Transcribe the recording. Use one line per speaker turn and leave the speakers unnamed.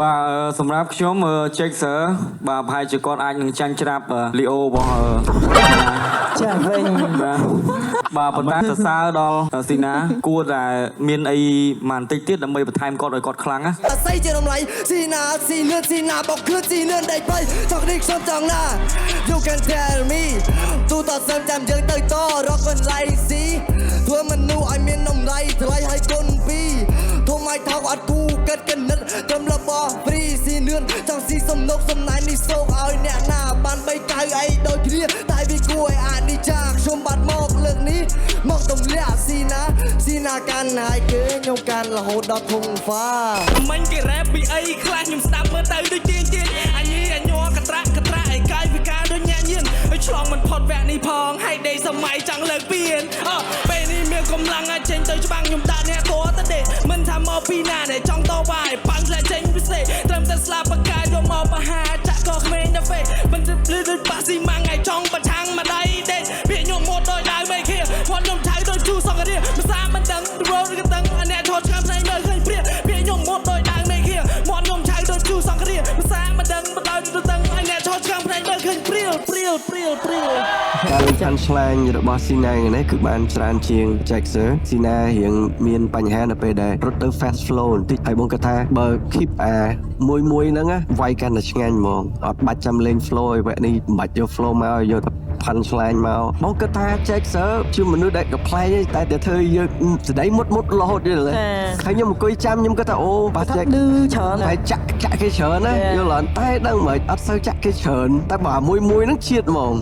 បាទសម្រាប់ខ្ញុំ Jackson បាទប្រហែលជាគាត់អាចនឹងចាញ់ច្រាប់ Leo របស់
ចាវិញ
បាទប៉ុន្តែសរសើរដល់ស៊ីណាគួរតែមានអីបន្តិចទៀតដើម្បីបន្ថែមគាត់ឲ្យគាត់ខ្លាំងណា
អាស័យជារំលៃស៊ីណាស៊ីនឿនស៊ីណាបោកគឺស៊ីនឿនដេកបីចង់នេះខ្ញុំចង់ណា You can tell me ទូតសឹងចាំយើងទៅតរកកន្លែងស៊ីធ្វើមនុស្សឲ្យមាននំដៃថ្លៃឲ្យគុណពីរធំឲ្យថោកអត់គូកិតកណិតត្រឹមរបស់ព្រីស៊ីនឿនចង់ស៊ីសំណុកសំណាញ់នេះសោកឲ្យអ្នកណាបាន3កៅអីដូចគ្នាតែវាគួរឲ្យអានេះចាខ្ញុំបាត់មកលើកនេះមកទម្លាក់ស៊ីណាកាន់ហើយគេខ្ញុំកាន់រហូតដល់ធំហ្វា
មិញគេរ៉េបពីអីខ្លះខ្ញុំស្ដាប់មើលទៅដូចទៀងអញញ័រកត្រាក់ឯកាយវិការដូចញ៉ាញៀនឲ្យឆ្លងមិនផុតវគ្គនេះផងហើយដេកសម័យចង់លើកពៀនពេលនេះមានកម្លាំងអាចចេញទៅច្បាំងខ្ញុំដាក់អ្នកតទៅដេកមិនថាមកពីណាដែលចង់តវ៉ាឲ្យប៉ាំងឆ្លាចេញពិសេសត្រឹមតែស្លាប់បកាយកមកបហាចាក់ក៏ក្មេងទៅពេកមិនទៅលឺដូចប៉ាស៊ីម៉ាំងឲ្យចង់ប្រឆាំងម្ដាយដេកពាក្យខ្ញុំមកដោយដៅមិនខៀគាត់ខ្ញុំឆៅដូចជូសង្គ្រាភាសាមិនដឹងរោក៏ដឹងអ្នកថតឆ្កាំផ្នែកមើលឃើញព្រាពាក្យខ្ញុំមកដោយដៅមិនខៀមកខ្ញុំឆៅដូចជូសង្គ្រាភាសាមិនដឹងបដោយទៅដឹងអ្នកថតឆ្កាំផ្នែកមើលឃើញព្រា
ការលេងខាន់ឆ្លាញ់របស់ស៊ីណានេះគឺបានច្រើនជាង Jackson ស៊ីណារៀងមានបញ្ហានៅពេលដែលរត់ទៅ fast flow បន្តិចហើយបងគាត់ថាបើ keep មួយហ្នឹងវាយកាន់តែឆ្ងាញ់ហ្មងអត់បាច់ចាំលេង flow ឲ្យវគ្គនេះមិនបាច់យក flow មកយកតែផាន់ឆ្លាញ់មកបងគាត់ថា Jackson ជាមនុស្សដែលកំ pl ែងតែធ្វើយើងស្ដីមុតរហូតយល់ទេហើយខ្ញុំអង្គុយចាំខ្ញុំគាត់ថាអូបាទ Jack ឌឺច្រើនហើយចាក់គេច្រើនណាយល់អត់តែដឹងមិនអត់សូវចាក់គេច្រើនតែបើមួយហ្នឹងជាតិហ្មង